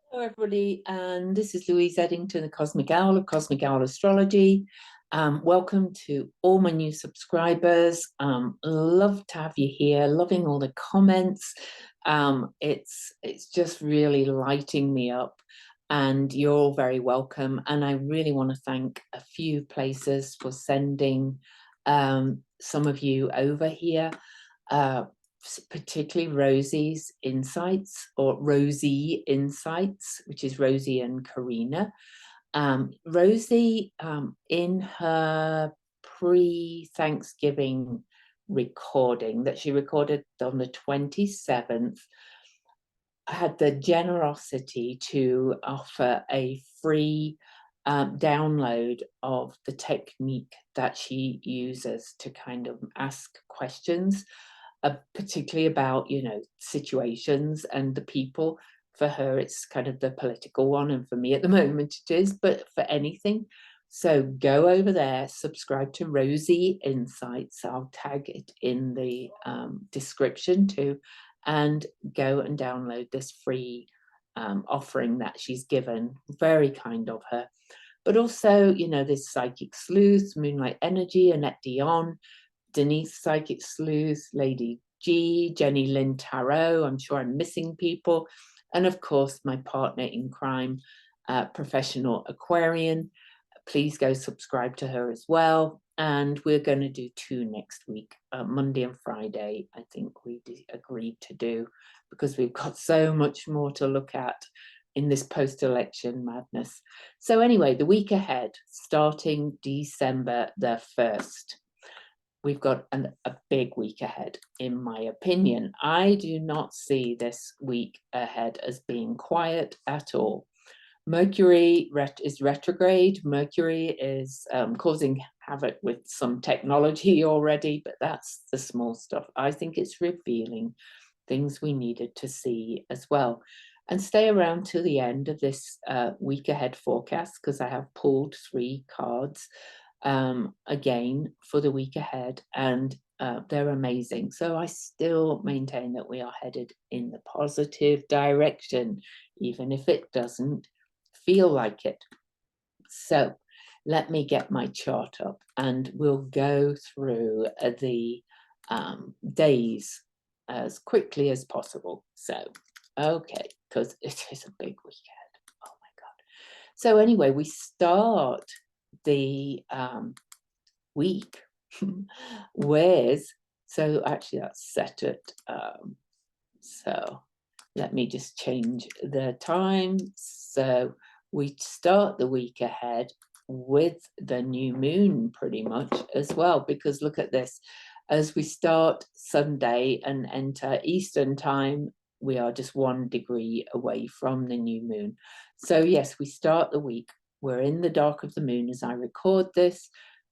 Hello, everybody, and this is Louise Edington, the Cosmic Owl of Cosmic Owl Astrology. Welcome to all my new subscribers. Love to have you here. Loving all the comments. It's just really lighting me up, and you're all very welcome. And I really want to thank a few places for sending some of you over here. Particularly Rosie's Insights, or Rosie Insights, which is Rosie and Karina. Rosie, in her pre-Thanksgiving recording that she recorded on the 27th, had the generosity to offer a free download of the technique that she uses to kind of ask questions, particularly about, situations and the people. For her, it's kind of the political one, and for me at the moment it is, but for anything. So go over there, subscribe to Rosie Insights. I'll tag it in the description too, and go and download this free offering that she's given. Very kind of her. But also, this Psychic Sleuth, Moonlight Energy, Annette Dion, Denise Psychic Sleuth, Lady G, Jenny Lynn Tarot. I'm sure I'm missing people. And of course, my partner in crime, Professional Aquarian. Please go subscribe to her as well. And we're going to do 2 next week, Monday and Friday, I think we agreed to do, because we've got so much more to look at in this post-election madness. So anyway, the week ahead, starting December the 1st. We've got a big week ahead, in my opinion. I do not see this week ahead as being quiet at all. Mercury is retrograde. Mercury is causing havoc with some technology already, but that's the small stuff. I think it's revealing things we needed to see as well. And stay around to the end of this week ahead forecast, because I have pulled 3 cards again for the week ahead, and they're amazing. So I still maintain that we are headed in the positive direction, even if it doesn't feel like it. So let me get my chart up and we'll go through the days as quickly as possible. So, okay, because it is a big weekend. Oh my God. So anyway, we start the week with, so actually that's set at, so let me just change the time. So we start the week ahead with the new moon pretty much as well, because look at this, as we start Sunday and enter Eastern time, we are just 1 degree away from the new moon. So yes, we start the week, we're in the dark of the moon as I record this,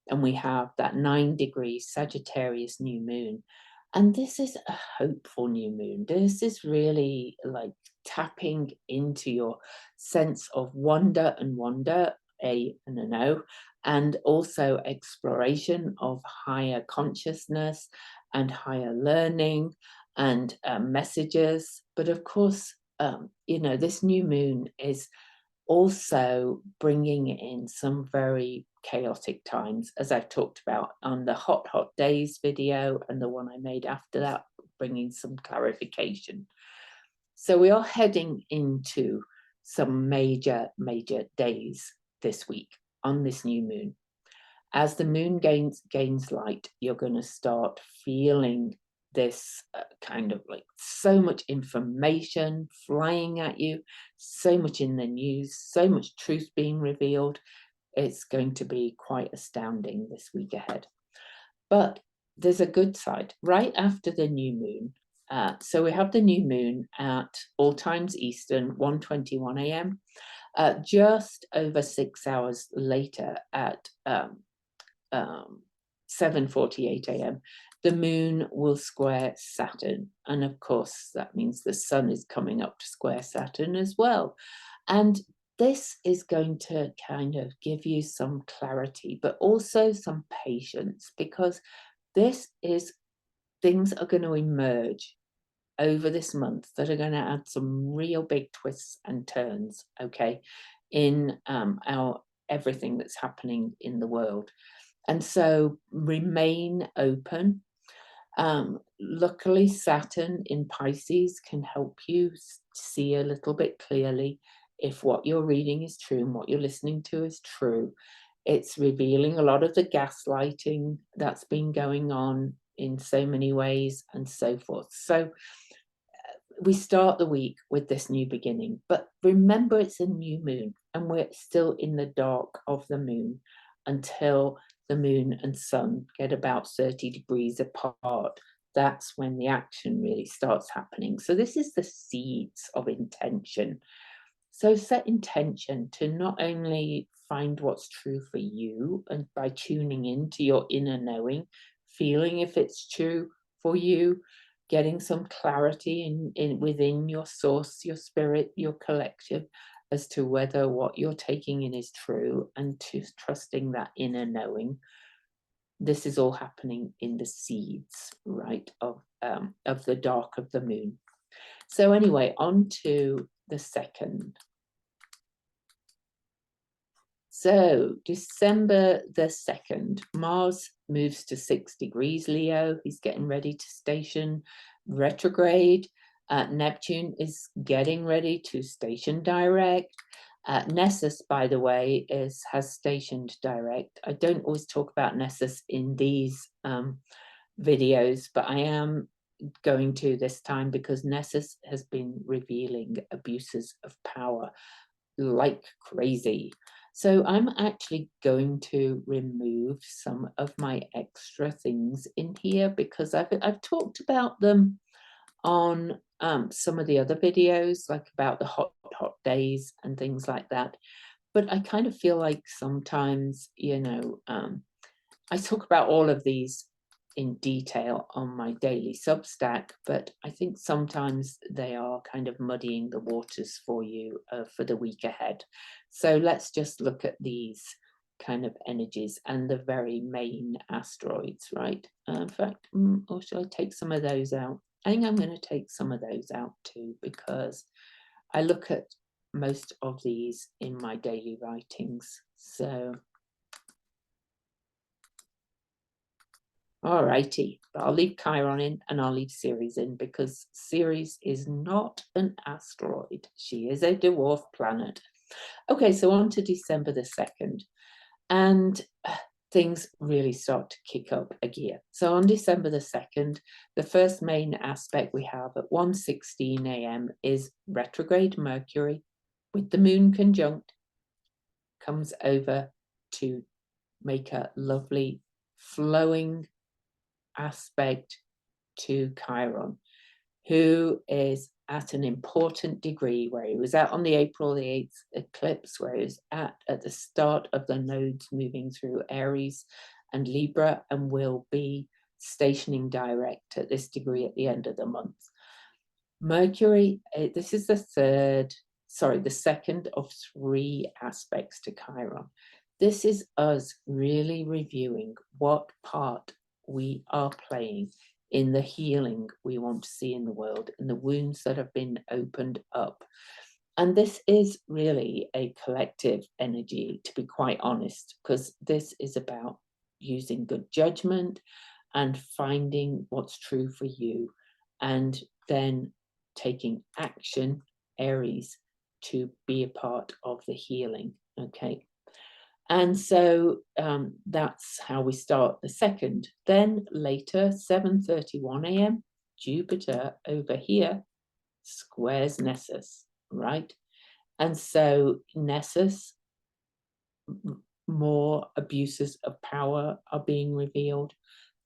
and we have that 9 degrees Sagittarius new moon. And this is a hopeful new moon. This is really like tapping into your sense of wonder and wonder, A and an O, and also exploration of higher consciousness and higher learning and messages. But of course, this new moon is also bringing in some very chaotic times, as I've talked about on the hot days video and the one I made after that, bringing some clarification. So we are heading into some major days this week on this new moon. As the moon gains light, you're going to start feeling this kind of like so much information flying at you, so much in the news, so much truth being revealed. It's going to be quite astounding this week ahead. But there's a good side right after the new moon. So we have the new moon at all times Eastern, 1:21 a.m. Just over 6 hours later at 7:48 a.m. the moon will square Saturn, and of course that means the sun is coming up to square Saturn as well. And this is going to kind of give you some clarity, but also some patience, because this is, things are going to emerge over this month that are going to add some real big twists and turns, okay, in our everything that's happening in the world. And so remain open. Luckily, Saturn in Pisces can help you see a little bit clearly if what you're reading is true and what you're listening to is true. It's revealing a lot of the gaslighting that's been going on in so many ways and so forth. So we start the week with this new beginning, but remember it's a new moon and we're still in the dark of the moon until the moon and sun get about 30 degrees apart. That's when the action really starts happening. So this is the seeds of intention. So set intention to not only find what's true for you, and by tuning into your inner knowing, feeling if it's true for you, getting some clarity in within your source, your spirit, your collective, as to whether what you're taking in is true, and to trusting that inner knowing. This is all happening in the seeds, right, of the dark of the moon. So anyway, on to the second. So December the 2nd, Mars moves to 6 degrees Leo. He's getting ready to station retrograde. Neptune is getting ready to station direct. Nessus, by the way, has stationed direct. I don't always talk about Nessus in these videos, but I am going to this time because Nessus has been revealing abuses of power like crazy. So I'm actually going to remove some of my extra things in here because I've talked about them on some of the other videos, like about the hot days and things like that. But I kind of feel like sometimes, you know, I talk about all of these in detail on my daily Substack, but I think sometimes they are kind of muddying the waters for you for the week ahead. So let's just look at these kind of energies and the very main asteroids, right? In fact, or shall I take some of those out? I think I'm going to take some of those out too, because I look at most of these in my daily writings. So all righty, but I'll leave Chiron in and I'll leave Ceres in because Ceres is not an asteroid. She is a dwarf planet. Okay, so on to December the 2nd. And things really start to kick up a gear. So on December the 2nd, the first main aspect we have at 1:16 a.m. is retrograde Mercury with the moon conjunct comes over to make a lovely flowing aspect to Chiron, who is at an important degree where he was at on the April the 8th eclipse, where he was at the start of the nodes moving through Aries and Libra, and will be stationing direct at this degree at the end of the month. Mercury, this is the second of 3 aspects to Chiron. This is us really reviewing what part we are playing in the healing we want to see in the world, in the wounds that have been opened up. And this is really a collective energy, to be quite honest, because this is about using good judgment and finding what's true for you, and then taking action, Aries, to be a part of the healing, okay? And so that's how we start the 2nd. Then later, 7:31 a.m., Jupiter over here squares Nessus, right? And so Nessus, more abuses of power are being revealed.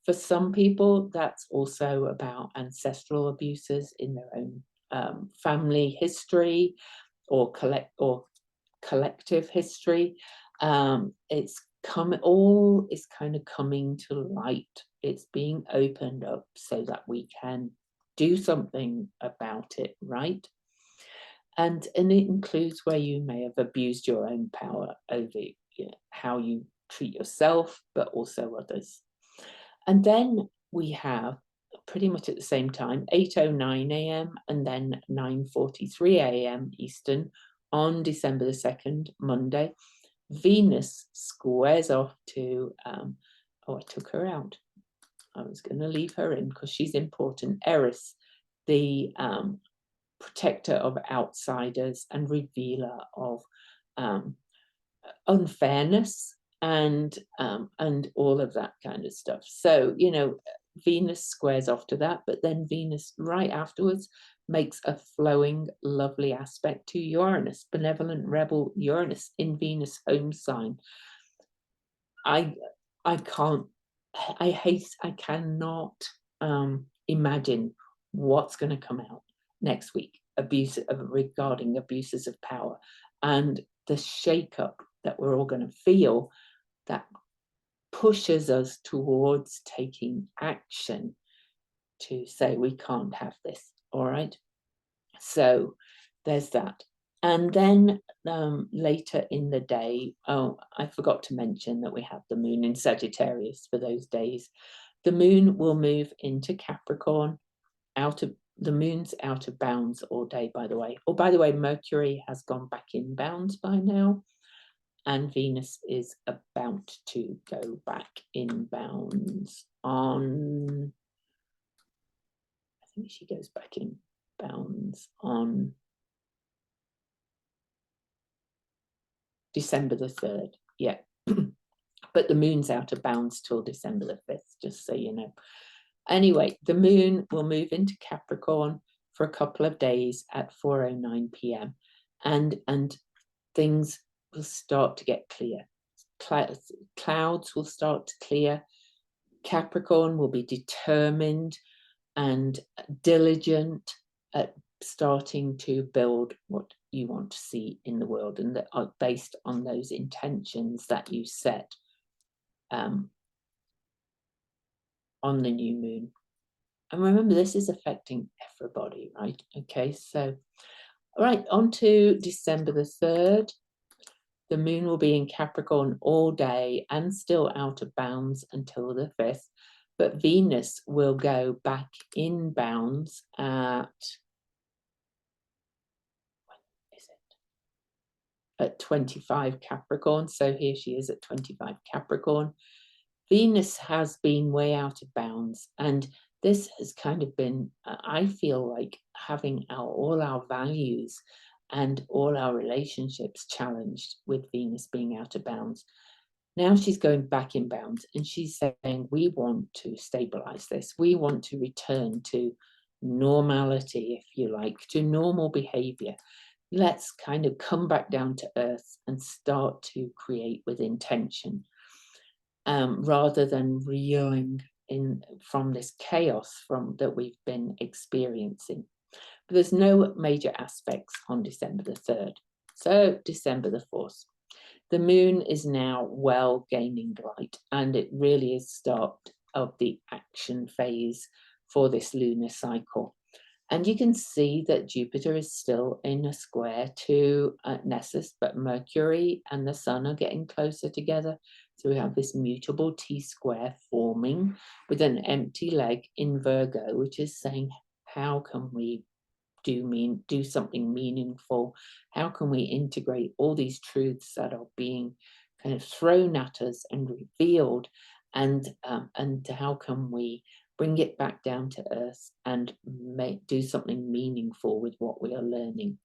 For some people, that's also about ancestral abuses in their own family history or collective history. It's all is kind of coming to light. It's being opened up so that we can do something about it, right? And it includes where you may have abused your own power over how you treat yourself, but also others. And then we have pretty much at the same time, 8:09 a.m. and then 9:43 a.m. Eastern on December the 2nd, Monday. Venus squares off to, oh, I took her out. I was going to leave her in because she's important. Eris, the protector of outsiders and revealer of unfairness and all of that kind of stuff. So, you know, Venus squares off to that, but then Venus right afterwards makes a flowing, lovely aspect to Uranus, benevolent rebel Uranus in Venus home sign. I cannot imagine what's going to come out next week regarding abuses of power and the shakeup that we're all going to feel that pushes us towards taking action to say we can't have this. All right, so there's that. And then later in the day, oh, I forgot to mention that we have the moon in Sagittarius for those days. The moon will move into Capricorn, the moon's out of bounds all day, by the way. Oh, by the way, Mercury has gone back in bounds by now, and Venus is about to go back in bounds on, I think she goes back in bounds on December the 3rd, yeah. But the moon's out of bounds till December the 5th, just so you know. Anyway, the moon will move into Capricorn for a couple of days at 4:09 p.m. and things will start to get clear. Clouds will start to clear. Capricorn will be determined and diligent at starting to build what you want to see in the world, and that are based on those intentions that you set on the new moon. And remember, this is affecting everybody, right? Okay, so right, on to December the 3rd. The moon will be in Capricorn all day and still out of bounds until the 5th, but Venus will go back in bounds at, at 25 Capricorn. So here she is at 25 Capricorn. Venus has been way out of bounds, and this has kind of been, I feel like, having all our values and all our relationships challenged with Venus being out of bounds. Now she's going back in bounds, and she's saying, we want to stabilize this. We want to return to normality, if you like, to normal behavior. Let's kind of come back down to earth and start to create with intention, rather than reeling in from this chaos that we've been experiencing. But there's no major aspects on December the 3rd. So December the 4th. The moon is now well gaining light, and it really is start of the action phase for this lunar cycle. And you can see that Jupiter is still in a square to Nessus, but Mercury and the Sun are getting closer together. So we have this mutable T-square forming with an empty leg in Virgo, which is saying, how can we do something meaningful? How can we integrate all these truths that are being kind of thrown at us and revealed, and how can we bring it back down to earth and do something meaningful with what we are learning?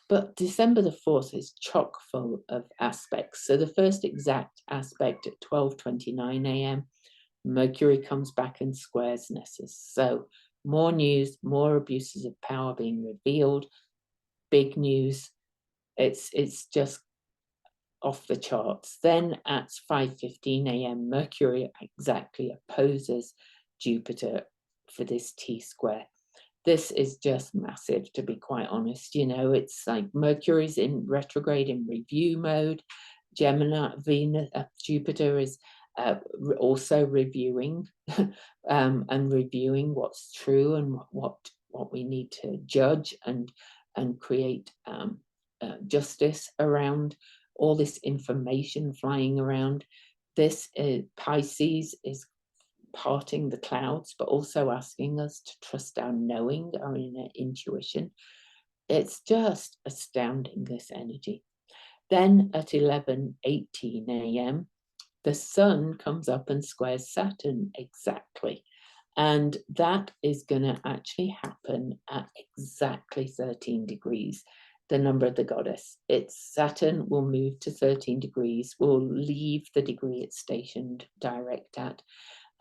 But December the 4th is chock full of aspects. So the first exact aspect at 12:29 a.m, Mercury comes back and squares Nessus. So more news, more abuses of power being revealed, big news. It's just off the charts. Then at 5:15 a.m, Mercury exactly opposes Jupiter for this T-square. This is just massive, to be quite honest. You know, it's like Mercury's in retrograde in review mode. Gemini, Venus, Jupiter is also reviewing and reviewing what's true and what we need to judge and create justice around all this information flying around. This Pisces is parting the clouds, but also asking us to trust our knowing, our inner intuition. It's just astounding, this energy. Then at 11:18 a.m., the sun comes up and squares Saturn exactly. And that is going to actually happen at exactly 13 degrees, the number of the goddess. It's Saturn will move to 13 degrees, will leave the degree it's stationed direct at,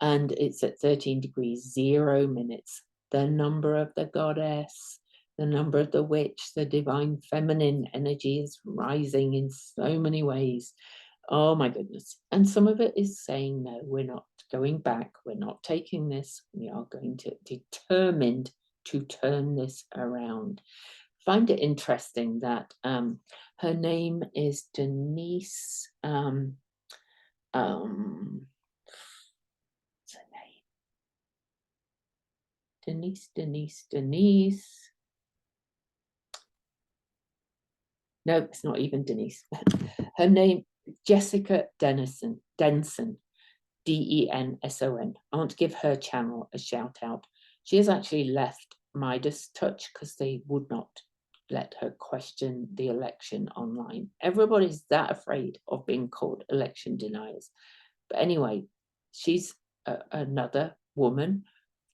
and it's at 13 degrees 0 minutes, the number of the goddess, the number of the witch, the divine feminine energy is rising in so many ways. Oh my goodness. And some of it is saying, no, we're not going back. We're not taking this. We are going to determined to turn this around. Find it interesting that her name is Denise. What's her name? Denise. No, it's not even Denise. Her name, Jessica Denson, Denson, D-E-N-S-O-N. I want to give her channel a shout out. She has actually left Midas Touch because they would not let her question the election online. Everybody's that afraid of being called election deniers. But anyway, she's another woman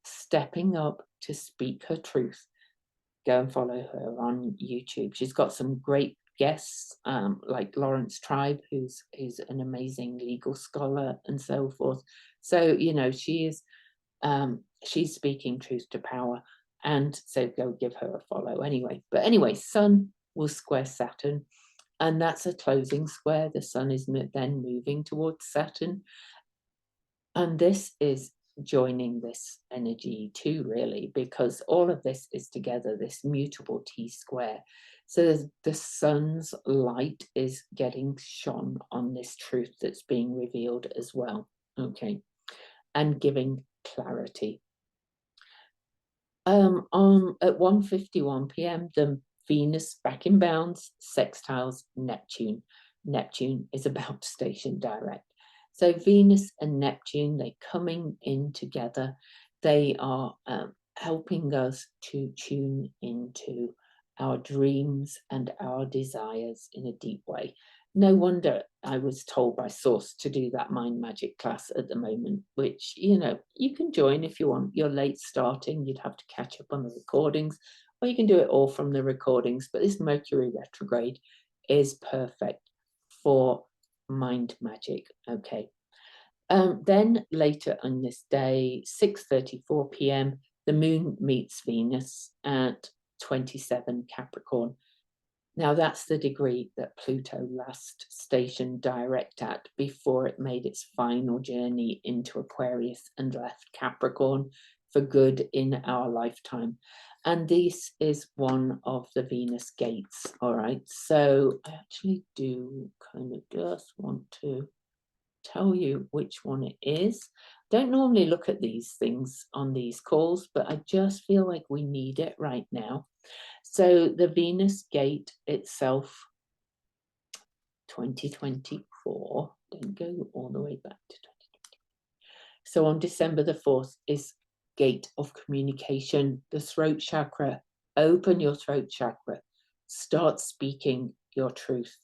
stepping up to speak her truth. Go and follow her on YouTube. She's got some great guests, like Lawrence Tribe, who's an amazing legal scholar and so forth. So, you know, she's speaking truth to power. And so go give her a follow anyway. But anyway, Sun will square Saturn, and that's a closing square. The Sun is then moving towards Saturn. And this is joining this energy too, really, because all of this is together, this mutable T-square. So the sun's light is getting shone on this truth that's being revealed as well, okay, and giving clarity. At 1:51 p.m, the Venus back in bounds sextiles Neptune. Neptune is about to station direct. So Venus and Neptune, they're coming in together. They are helping us to tune into our dreams and our desires in a deep way. No wonder I was told by Source to do that mind magic class at the moment, which, you know, you can join if you want. You're late starting, you'd have to catch up on the recordings, or you can do it all from the recordings. But this Mercury retrograde is perfect for mind magic, okay. Then later on this day, 6:34 p.m, the moon meets Venus at 27 Capricorn. Now that's the degree that Pluto last stationed direct at before it made its final journey into Aquarius and left Capricorn for good in our lifetime. And this is one of the Venus gates, all right? So I actually do kind of just want to tell you which one it is. Don't normally look at these things on these calls, but I just feel like we need it right now. So the Venus gate itself, 2024, don't go all the way back to 2020. So on December the 4th is gate of communication, the throat chakra. Open your throat chakra, start speaking your truth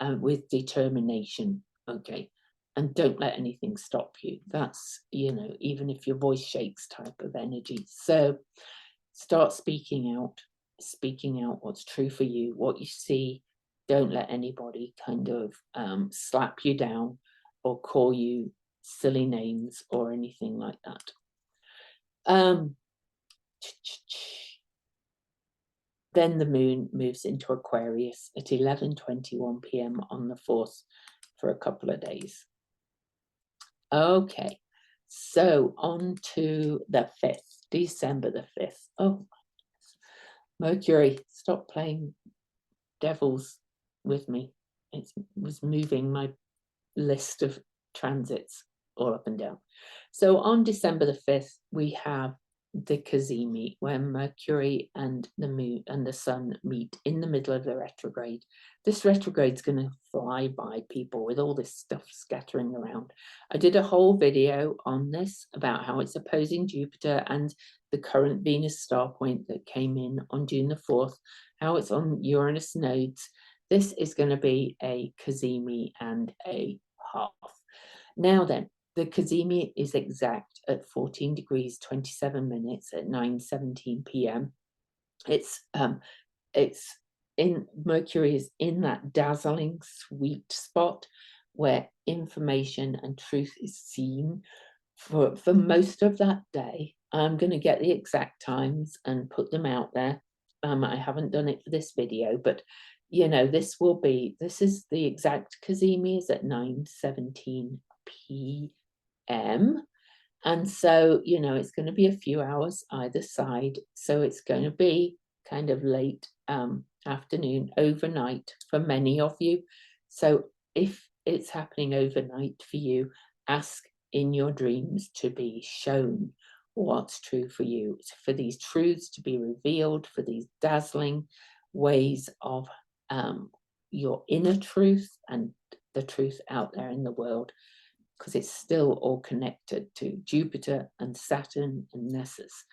with determination, okay? And don't let anything stop you. That's, you know, even if your voice shakes type of energy. So start speaking out what's true for you, what you see. Don't let anybody kind of slap you down or call you silly names or anything like that. Then the moon moves into Aquarius at 11:21 p.m. on the 4th for a couple of days. Okay, so on to the 5th, December the 5th. Oh, Mercury, stop playing devils with me. It was moving my list of transits all up and down. So on December the 5th, we have the kazimi, where Mercury and the moon and the sun meet in the middle of the retrograde. This retrograde's going to fly by people with all this stuff scattering around. I did a whole video on this about how it's opposing Jupiter and the current Venus star point that came in on June the 4th, how it's on Uranus nodes. This is going to be a kazimi and a half. Now then, the kazimi is exact at 14 degrees 27 minutes at 9:17 p.m. It's in Mercury is in that dazzling sweet spot where information and truth is seen for most of that day. I'm going to get the exact times and put them out there. I haven't done it for this video, but you know, this is the exact kazimi is at 9:17 p.m. And so, you know, it's going to be a few hours either side. So it's going to be kind of late afternoon, overnight for many of you. So if it's happening overnight for you, ask in your dreams to be shown what's true for you, for these truths to be revealed, for these dazzling ways of your inner truth and the truth out there in the world, because it's still all connected to Jupiter and Saturn and Nessus.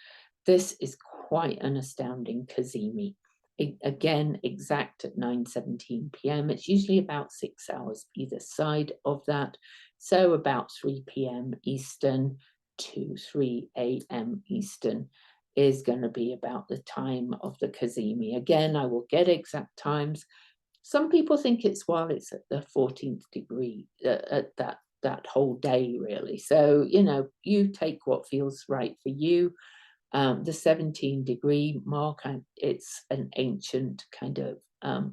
This is quite an astounding kazimi. Again, exact at 9:17 p.m. It's usually about 6 hours either side of that. So about 3 p.m. Eastern to 3 a.m. Eastern is going to be about the time of the kazimi. Again, I will get exact times. Some people think it's while it's at the 14th degree, at that whole day, really. So, you know, you take what feels right for you. The 17-degree mark, it's an ancient kind of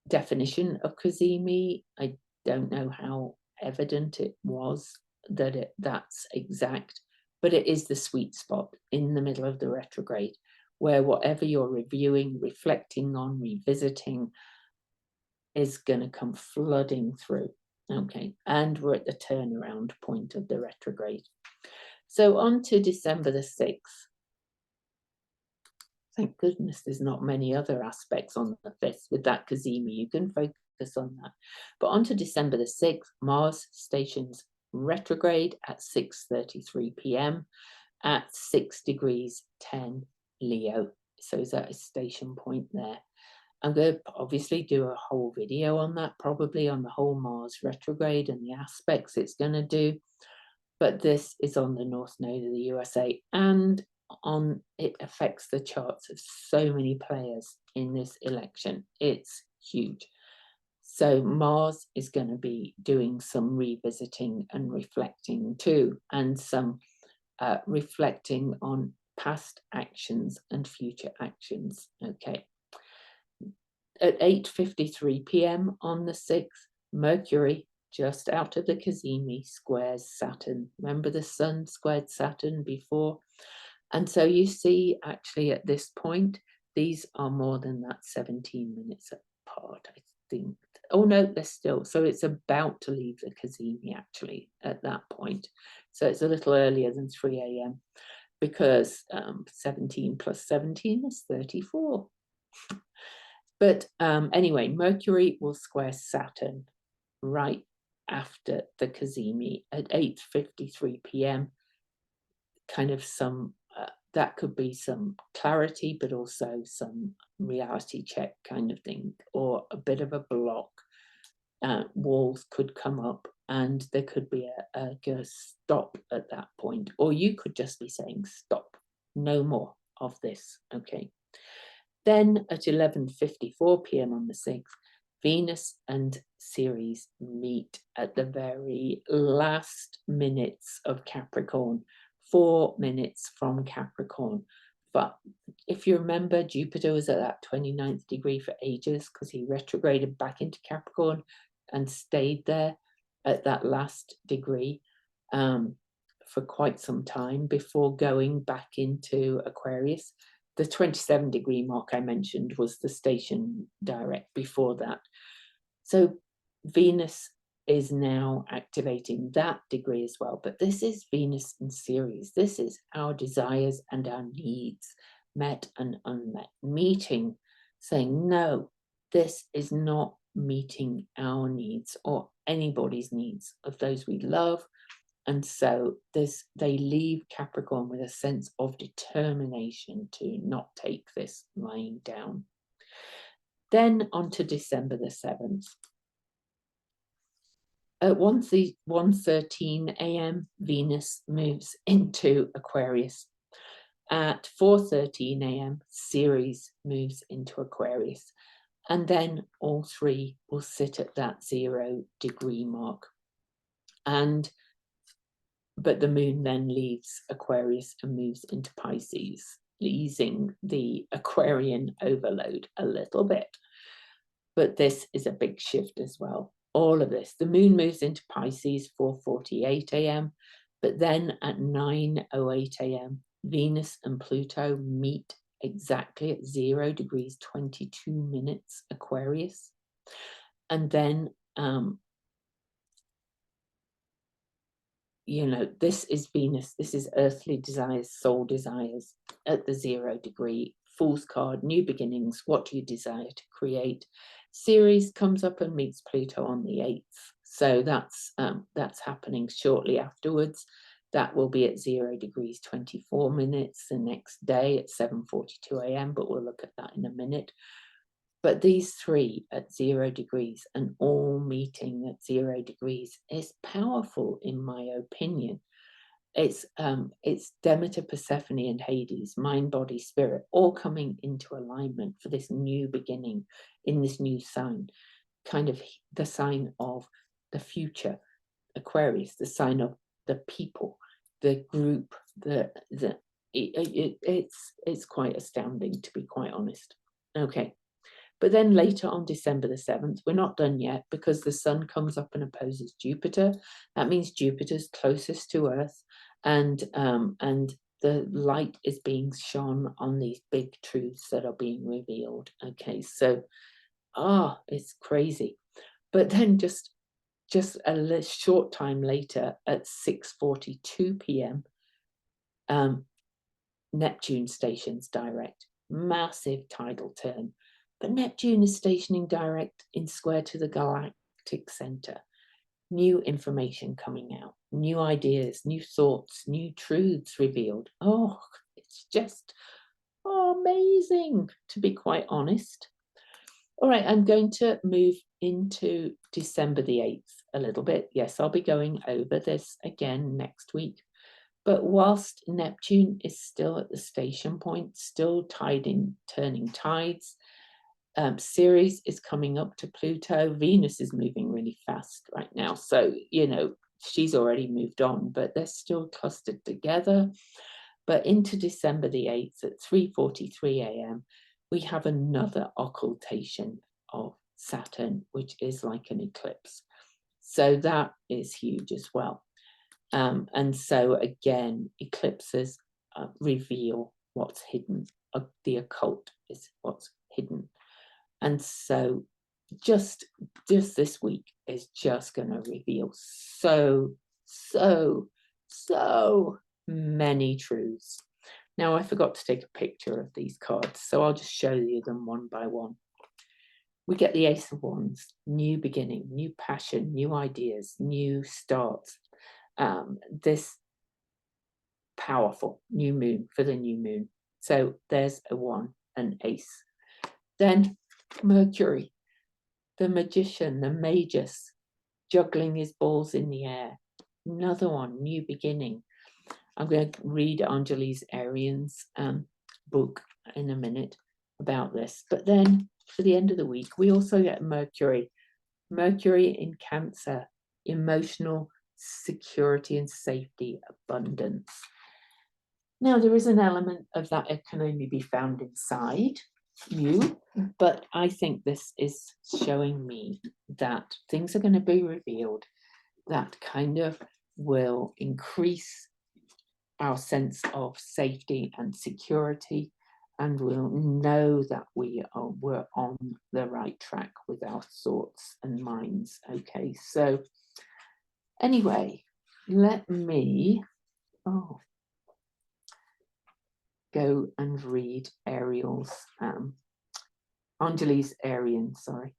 definition of kazimi. I don't know how evident it was that that's exact, but it is the sweet spot in the middle of the retrograde, where whatever you're reviewing, reflecting on, revisiting is going to come flooding through. Okay, and we're at the turnaround point of the retrograde. So on to December the 6th. Thank goodness there's not many other aspects on the 5th with that kazimi. You can focus on that. But on to December the 6th, Mars stations retrograde at 6:33 p.m. at 6 degrees 10 Leo. So is that a station point there? I'm going to obviously do a whole video on that, probably on the whole Mars retrograde and the aspects it's going to do. But this is on the North Node of the USA, and it affects the charts of so many players in this election. It's huge. So Mars is going to be doing some revisiting and reflecting too, and some reflecting on past actions and future actions. Okay. At 8:53 p.m. on the 6th, Mercury, just out of the kazimi, squares Saturn. Remember the sun squared Saturn before? And so you see, actually, at this point, these are more than that 17 minutes apart, I think. Oh, no, they're still. So it's about to leave the kazimi, actually, at that point. So it's a little earlier than 3 a.m. because 17 plus 17 is 34. But anyway, Mercury will square Saturn right after the kazimi at 8:53 p.m. Kind of some, that could be some clarity, but also some reality check kind of thing, or a bit of a block. Walls could come up and there could be a stop at that point, or you could just be saying stop, no more of this. Okay. Then at 11:54 p.m. on the 6th, Venus and Ceres meet at the very last minutes of Capricorn, 4 minutes from Capricorn. But if you remember, Jupiter was at that 29th degree for ages because he retrograded back into Capricorn and stayed there at that last degree for quite some time before going back into Aquarius. The 27-degree mark I mentioned was the station direct before that. So Venus is now activating that degree as well. But this is Venus in Ceres. This is our desires and our needs, met and unmet, meeting, saying, no, this is not meeting our needs or anybody's needs of those we love. And so they leave Capricorn with a sense of determination to not take this lying down. Then on to December the 7th. At 1:13 a.m., Venus moves into Aquarius. At 4:13 a.m., Ceres moves into Aquarius. And then all three will sit at that 0 degree mark. But the moon then leaves Aquarius and moves into Pisces, easing the Aquarian overload a little bit. But this is a big shift as well. All of this, the moon moves into Pisces 4:48 a.m. But then at 9:08 a.m., Venus and Pluto meet exactly at 0 degrees 22 minutes Aquarius. And then, you know, this is Venus, this is earthly desires, soul desires at the 0 degree. Fool's card, new beginnings, what do you desire to create? Ceres comes up and meets Pluto on the 8th. So that's happening shortly afterwards. That will be at 0 degrees 24 minutes the next day at 7:42 a.m. But we'll look at that in a minute. But these three at 0 degrees and all meeting at 0 degrees is powerful, in my opinion. It's Demeter, Persephone, and Hades, mind, body, spirit, all coming into alignment for this new beginning in this new sign, kind of the sign of the future, Aquarius, the sign of the people, the group. It's quite astounding, to be quite honest. Okay. But then later on December the 7th, we're not done yet, because the sun comes up and opposes Jupiter. That means Jupiter's closest to Earth, and the light is being shone on these big truths that are being revealed. Okay, so it's crazy. But then just a short time later at 6:42 p.m., Neptune stations direct. Massive tidal turn. But Neptune is stationing direct in square to the galactic center. New information coming out, new ideas, new thoughts, new truths revealed. Oh, it's just amazing, to be quite honest. All right, I'm going to move into December the 8th a little bit. Yes, I'll be going over this again next week. But whilst Neptune is still at the station point, still turning tides, Ceres is coming up to Pluto. Venus is moving really fast right now. So, you know, she's already moved on, but they're still clustered together. But into December the 8th at 3:43 a.m., we have another occultation of Saturn, which is like an eclipse. So that is huge as well. And so again, eclipses reveal what's hidden. The occult is what's hidden. And so just this week is just going to reveal so many truths. Now, I forgot to take a picture of these cards, so I'll just show you them one by one. We get the Ace of Wands, new beginning, new passion, new ideas, new starts. This powerful new moon for the new moon. So there's a 1, an ace. Then Mercury, the magician, the magus, juggling his balls in the air. Another one, new beginning. I'm going to read Angelis Arian's book in a minute about this. But then for the end of the week, we also get Mercury. Mercury in Cancer, emotional security and safety, abundance. Now, there is an element of that it can only be found inside you, but I think this is showing me that things are going to be revealed that kind of will increase our sense of safety and security, and we'll know that we're on the right track with our thoughts and minds. Okay, so anyway, let me go and read Ariel's, Anjali's Arian, sorry,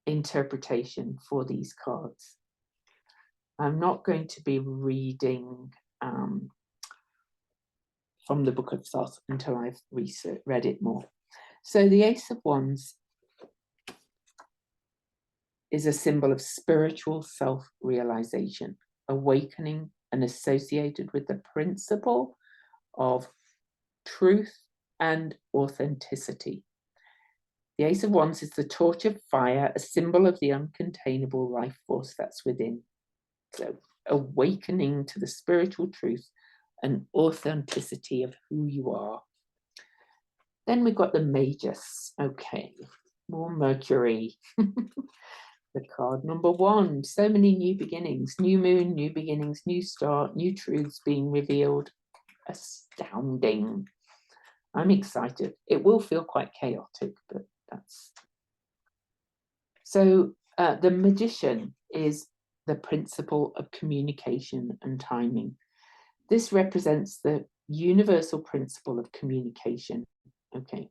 interpretation for these cards. I'm not going to be reading from the Book of Thoth until I've read it more. So the Ace of Wands is a symbol of spiritual self-realization, awakening, and associated with the principle of truth and authenticity. The Ace of Wands is the torch of fire, a symbol of the uncontainable life force that's within. So awakening to the spiritual truth and authenticity of who you are. Then we've got the Magus. Okay, more Mercury. The card number 1. So many new beginnings, new moon, new beginnings, new start, new truths being revealed. Astounding. I'm excited. It will feel quite chaotic, but that's... So the Magician is the principle of communication and timing. This represents the universal principle of communication. Okay.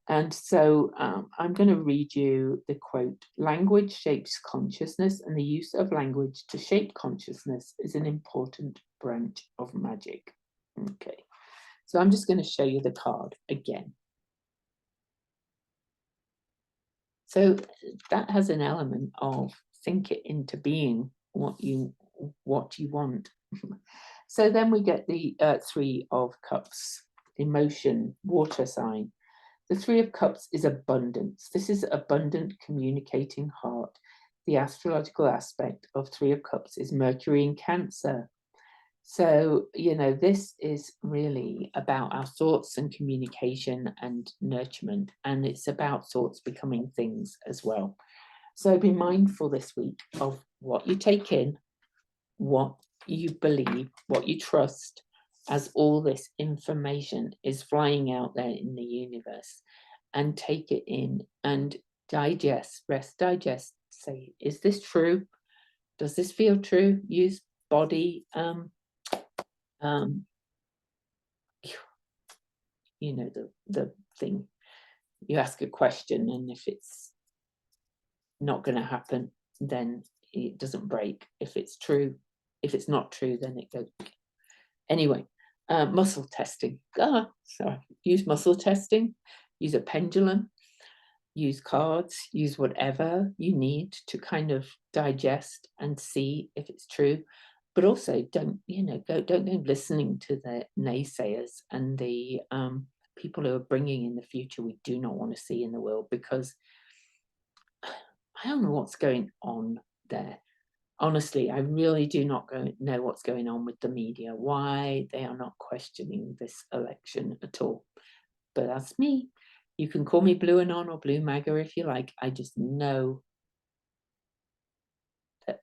And so I'm going to read you the quote. Language shapes consciousness, and the use of language to shape consciousness is an important branch of magic. Okay. So I'm just going to show you the card again. So that has an element of think it into being what you want. So then we get the 3 of Cups, emotion, water sign. The 3 of Cups is abundance. This is abundant communicating heart. The astrological aspect of 3 of Cups is Mercury in Cancer. So, you know, this is really about our thoughts and communication and nurturement, and it's about thoughts becoming things as well. So be mindful this week of what you take in, what you believe, what you trust, as all this information is flying out there in the universe, and take it in and digest, rest, digest, say, is this true? Does this feel true? Use body, you know, the thing, you ask a question, and if it's not going to happen, then it doesn't break. If it's true, if it's not true, then it goes. Anyway, muscle testing. Sorry, use muscle testing, use a pendulum, use cards, use whatever you need to kind of digest and see if it's true. But also don't go listening to the naysayers and the people who are bringing in the future we do not want to see in the world, because I don't know what's going on there. Honestly, I really do not know what's going on with the media, why they are not questioning this election at all. But that's me. You can call me Blue Anon or Blue MAGA if you like. I just know that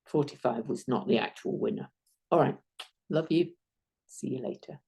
45 was not the actual winner. All right. Love you. See you later.